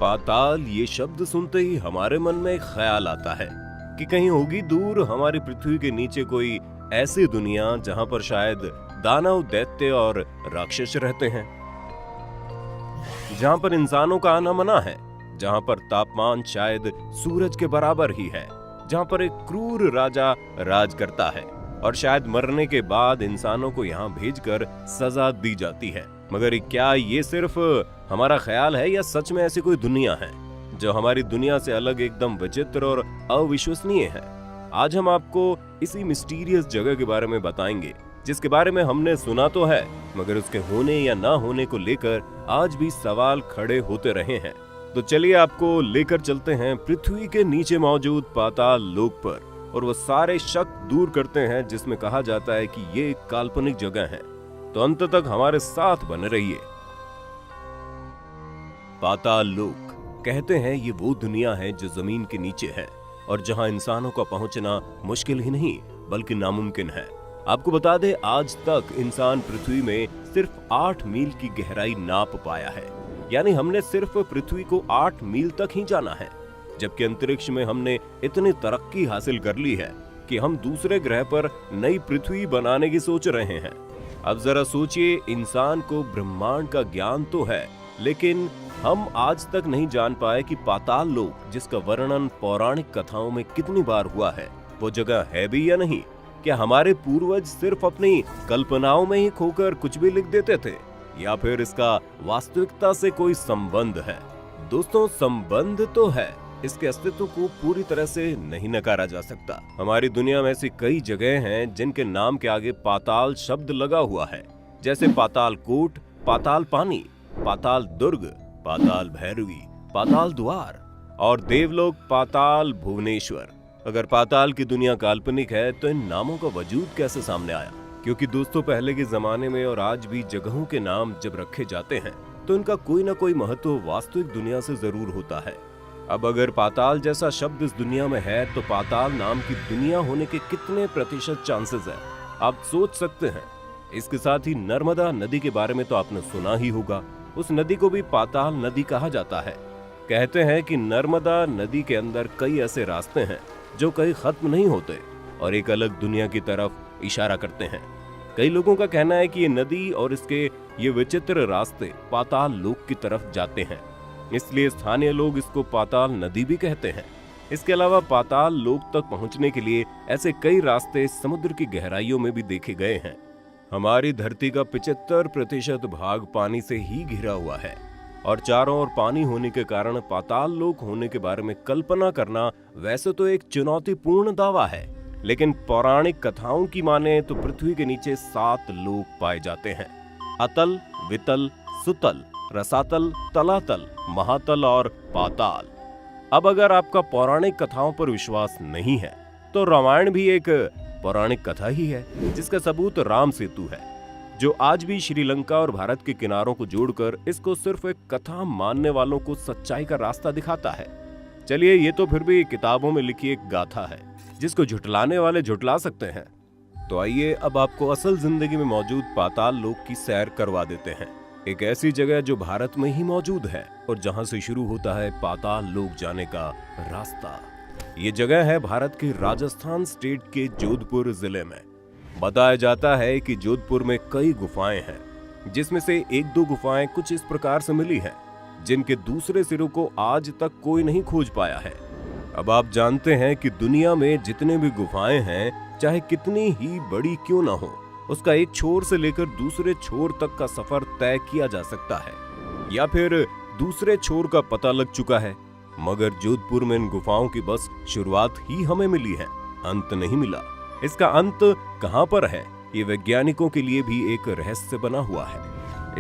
पाताल ये शब्द सुनते ही हमारे मन में एक ख्याल आता है कि कहीं होगी दूर हमारी पृथ्वी के नीचे कोई ऐसी दुनिया जहां पर शायद दानव, दैत्य और राक्षस रहते हैं, जहां पर इंसानों का आना मना है, जहां पर तापमान शायद सूरज के बराबर ही है, जहां पर एक क्रूर राजा राज करता है और शायद मरने के बाद इंसानों को यहाँ भेजकर सजा दी जाती है। मगर क्या ये सिर्फ हमारा ख्याल है या सच में ऐसी कोई दुनिया है जो हमारी दुनिया से अलग, एकदम विचित्र और अविश्वसनीय है? आज हम आपको इसी मिस्टीरियस जगह के बारे में बताएंगे जिसके बारे में हमने सुना तो है, मगर उसके होने या ना होने को लेकर आज भी सवाल खड़े होते रहे हैं। तो चलिए आपको लेकर चलते हैं पृथ्वी के नीचे मौजूद पाताल लोक पर, और वो सारे शक दूर करते हैं जिसमें कहा जाता है कि ये एक काल्पनिक जगह है। तो अंत तक हमारे साथ बने रहिए। पाताल लोक कहते हैं ये वो दुनिया है जो जमीन के नीचे है और जहां इंसानों का पहुंचना मुश्किल ही नहीं बल्कि नामुमकिन है। आपको बता दें, आज तक इंसान पृथ्वी में सिर्फ 8 मील की गहराई नाप पाया है, यानी हमने सिर्फ पृथ्वी को 8 मील तक ही जाना है, जबकि अंतरिक्ष में हमने इतनी तरक्की हासिल कर ली है कि हम दूसरे ग्रह पर नई पृथ्वी बनाने की सोच रहे हैं। अब जरा सोचिए, इंसान को ब्रह्मांड का ज्ञान तो है, लेकिन हम आज तक नहीं जान पाए कि पाताल लोक, जिसका वर्णन पौराणिक कथाओं में कितनी बार हुआ है, वो जगह है भी या नहीं। क्या हमारे पूर्वज सिर्फ अपनी कल्पनाओं में ही खोकर कुछ भी लिख देते थे, या फिर इसका वास्तविकता से कोई संबंध है? दोस्तों, संबंध तो है, इसके अस्तित्व को पूरी तरह से नहीं नकारा जा सकता। हमारी दुनिया में ऐसी कई जगह हैं जिनके नाम के आगे पाताल शब्द लगा हुआ है, जैसे पाताल कोट, पाताल पानी, पाताल दुर्ग, पाताल भैरवी, पाताल द्वार और देवलोक पाताल भुवनेश्वर। अगर पाताल की दुनिया काल्पनिक है तो इन नामों का वजूद कैसे सामने आया? क्योंकि दोस्तों, पहले के जमाने में और आज भी जगहों के नाम जब रखे जाते हैं तो इनका कोई ना कोई महत्व वास्तविक दुनिया से जरूर होता है। अब अगर पाताल जैसा शब्द इस दुनिया में है तो पाताल नाम की दुनिया होने के कितने प्रतिशत चांसेस है, आप सोच सकते हैं। इसके साथ ही नर्मदा नदी के बारे में तो आपने सुना ही होगा। उस नदी को भी पाताल नदी कहा जाता है। कहते हैं कि नर्मदा नदी के अंदर कई ऐसे रास्ते हैं जो कहीं खत्म नहीं होते और एक अलग दुनिया की तरफ इशारा करते हैं। कई लोगों का कहना है कि ये नदी और इसके ये विचित्र रास्ते पाताल लोक की तरफ जाते हैं, इसलिए स्थानीय लोग इसको पाताल नदी भी कहते हैं। इसके अलावा पाताल लोक तक पहुंचने के लिए ऐसे कई रास्ते समुद्र की गहराइयों में भी देखे गए हैं। हमारी धरती का 75% भाग पानी से ही घिरा हुआ है और चारों ओर पानी होने के कारण पाताल लोक होने के बारे में कल्पना करना वैसे तो एक चुनौतीपूर्ण दावा है, लेकिन पौराणिक कथाओं की माने तो पृथ्वी के नीचे 7 लोक पाए जाते हैं: अतल, वितल, सुतल, रसातल, तलातल, महातल और पाताल। अब अगर आपका पौराणिक कथाओं पर विश्वास नहीं है तो रामायण भी एक पौराणिक कथा ही है, जिसका सबूत राम सेतु है, जो आज भी श्रीलंका और भारत के किनारों को जोड़कर इसको सिर्फ एक कथा मानने वालों को सच्चाई का रास्ता दिखाता है। चलिए, ये तो फिर भी किताबों में लिखी एक गाथा है जिसको झुटलाने वाले झुटला सकते हैं। तो आइए अब आपको असल जिंदगी में मौजूद पाताल लोक की सैर करवा देते हैं। एक ऐसी जगह जो भारत में ही मौजूद है और जहां से शुरू होता है पाताल लोक जाने का रास्ता। ये जगह है भारत के राजस्थान स्टेट के जोधपुर जिले में। बताया जाता है कि जोधपुर में कई गुफाएं हैं, जिसमें से 1-2 गुफाएं कुछ इस प्रकार से मिली हैं, जिनके दूसरे सिरों को आज तक कोई नहीं खोज पाया है। अब आप जानते हैं कि दुनिया में जितने भी गुफाएं हैं, चाहे कितनी ही बड़ी क्यों ना हो, उसका एक छोर से लेकर दूसरे छोर तक का सफर तय किया जा सकता है, या फिर दूसरे छोर का पता लग चुका है। मगर जोधपुर में इन गुफाओं की बस शुरुआत ही हमें मिली है, अंत नहीं मिला। इसका अंत कहां पर है, ये वैज्ञानिकों के लिए भी एक रहस्य बना हुआ है।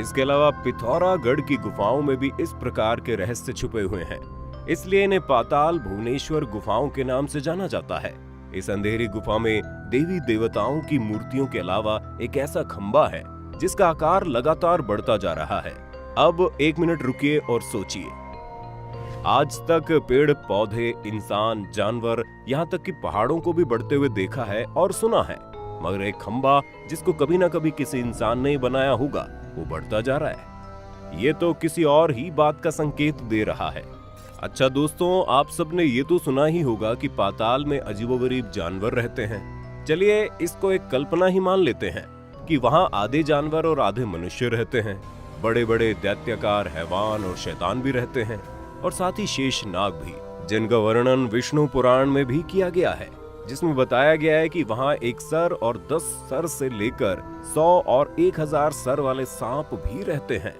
इसके अलावा पिथौरागढ़ की गुफाओं में भी इस प्रकार के रहस्य छुपे हुए हैं, इसलिए इन्हें पाताल भुवनेश्वर गुफाओं के नाम से जाना जाता है। इस अंधेरी गुफा में देवी देवताओं की मूर्तियों के अलावा एक ऐसा खंबा है जिसका आकार लगातार बढ़ता जा रहा है। अब 1 मिनट रुकिए और सोचिए। आज तक पेड़ पौधे, इंसान, जानवर, यहाँ तक कि पहाड़ों को भी बढ़ते हुए देखा है और सुना है, मगर एक खंबा जिसको कभी ना कभी किसी इंसान ने बनाया होगा, वो बढ़ता जा रहा है। ये तो किसी और ही बात का संकेत दे रहा है। अच्छा दोस्तों, आप सबने ये तो सुना ही होगा कि पाताल में अजीबोगरीब जानवर रहते हैं। चलिए इसको एक कल्पना ही मान लेते हैं कि वहाँ आधे जानवर और आधे मनुष्य रहते हैं। बड़े बड़े दैत्याकार हैवान और शैतान भी रहते हैं, और साथ ही शेष नाग भी, जिनका वर्णन विष्णु पुराण में भी किया गया है, जिसमें बताया गया है कि वहाँ 1 सर और 10 सर से लेकर 100 और 1000 सर वाले सांप भी रहते हैं।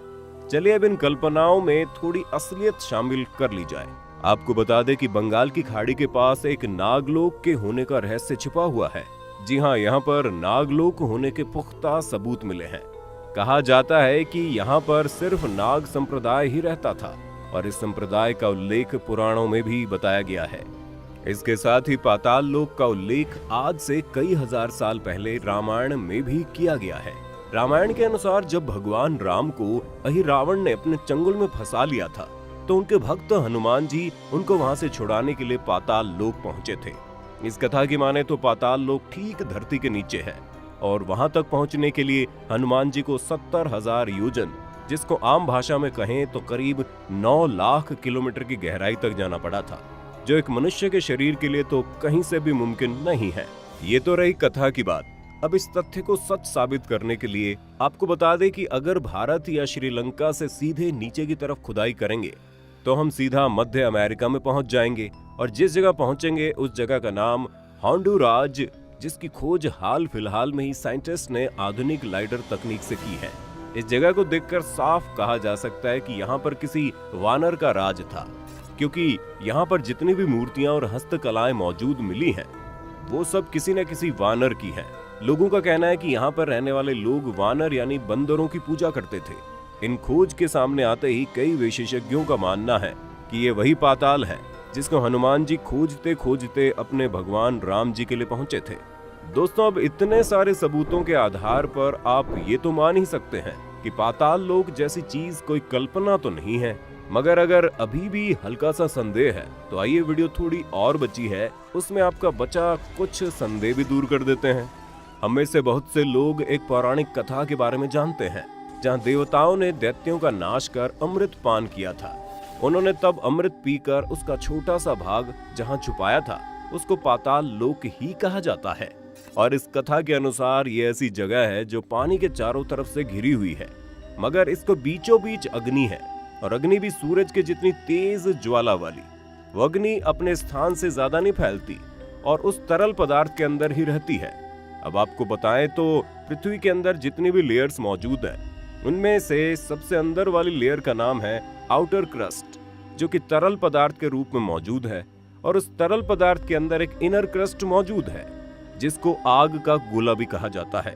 चलिए अब इन कल्पनाओं में थोड़ी असलियत शामिल कर ली जाए। आपको बता दें कि बंगाल की खाड़ी के पास एक नागलोक के होने का रहस्य छिपा हुआ है। जी हाँ, यहाँ पर नागलोक होने के पुख्ता सबूत मिले हैं। कहा जाता है कि यहाँ पर सिर्फ नाग संप्रदाय ही रहता था, और इस संप्रदाय का उल्लेख पुराणों में भी बताया गया है। इसके साथ ही पाताल लोक का उल्लेख आज से कई हजार साल पहले रामायण में भी किया गया है। रामायण के अनुसार जब भगवान राम को अहिरावण ने अपने चंगुल में फंसा लिया था, तो उनके भक्त हनुमान जी उनको वहां से छुड़ाने के लिए पाताल लोक पहुंचे थे। इस कथा की माने तो पाताल लोक ठीक धरती के नीचे है, और वहां तक पहुंचने के लिए हनुमान जी को 70,000 योजन, जिसको आम भाषा में कहें तो करीब 9 लाख किलोमीटर की गहराई तक जाना पड़ा था, जो एक मनुष्य के शरीर के लिए तो कहीं से भी मुमकिन नहीं है। ये तो रही कथा की बात। अब इस तथ्य को सच साबित करने के लिए आपको बता दें कि अगर भारत या श्रीलंका से सीधे नीचे की तरफ खुदाई करेंगे तो हम सीधा मध्य अमेरिका में पहुंच जाएंगे, और जिस जगह पहुंचेंगे उस जगह का नाम होंडुराज, जिसकी खोज हाल फिलहाल में ही साइंटिस्ट ने आधुनिक लाइडर तकनीक से की है। इस जगह को देखकर साफ कहा जा सकता है कि यहाँ पर किसी वानर का राज था, क्योंकि यहाँ पर जितनी भी मूर्तियां और हस्तकलाएं मौजूद मिली हैं, वो सब किसी न किसी वानर की हैं। लोगों का कहना है कि यहाँ पर रहने वाले लोग वानर यानी बंदरों की पूजा करते थे। इन खोज के सामने आते ही कई विशेषज्ञों का मानना है कि ये वही पाताल है जिसको हनुमान जी खोजते खोजते अपने भगवान राम जी के लिए पहुंचे थे। दोस्तों, अब इतने सारे सबूतों के आधार पर आप ये तो मान ही सकते हैं कि पाताल लोक जैसी चीज कोई कल्पना तो नहीं है। मगर अगर अभी भी हल्का सा संदेह है तो आइए, वीडियो थोड़ी और बची है, उसमें आपका बचा कुछ संदेह भी दूर कर देते हैं। हम में से बहुत से लोग एक पौराणिक कथा के बारे में जानते हैं, जहां देवताओं ने दैत्यों का नाश कर अमृत पान किया था। उन्होंने तब अमृत पीकर उसका छोटा सा भाग जहां छुपाया था, उसको पाताल लोक ही कहा जाता है। और इस कथा के अनुसार ये ऐसी जगह है जो पानी के चारों तरफ से घिरी हुई है, मगर इसको बीचों बीच अग्नि है, और अग्नि भी सूरज के जितनी तेज ज्वाला वाली। वो अग्नि अपने स्थान से ज्यादा नहीं फैलती और उस तरल पदार्थ के अंदर ही रहती है। अब आपको बताएं तो पृथ्वी के अंदर जितनी भी लेयर्स मौजूद हैं, उनमें से सबसे अंदर वाली लेयर का नाम है आउटर क्रस्ट, जो कि तरल पदार्थ के रूप में मौजूद है। और उस तरल पदार्थ के अंदर एक इनर क्रस्ट मौजूद है, जिसको आग का गोला भी कहा जाता है,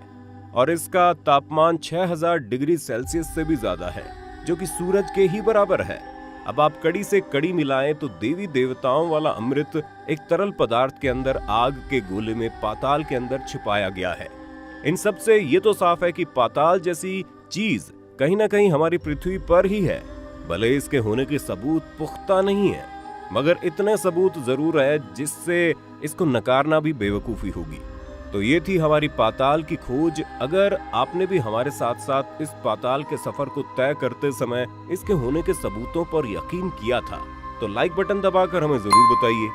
और इसका तापमान 6000 डिग्री सेल्सियस से भी ज्यादा है, जो कि सूरज के ही बराबर है। अब आप कड़ी से कड़ी मिलाएं तो देवी देवताओं वाला अमृत एक तरल पदार्थ के अंदर आग के गोले में पाताल के अंदर छिपाया गया है। इन सब से ये तो साफ है कि पाताल जैसी चीज कहीं ना कहीं हमारी पृथ्वी पर ही है। भले इसके होने के सबूत पुख्ता नहीं है, मगर इतने सबूत जरूर है जिससे इसको नकारना भी बेवकूफी होगी। तो ये थी हमारी पाताल की खोज। अगर आपने भी हमारे साथ साथ इस पाताल के सफर को तय करते समय इसके होने के सबूतों पर यकीन किया था, तो लाइक बटन दबाकर हमें जरूर बताइए।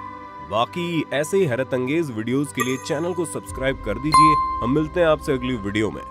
बाकी ऐसे ही हैरत अंगेज वीडियोस के लिए चैनल को सब्सक्राइब कर दीजिए। हम मिलते हैं आपसे अगली वीडियो में।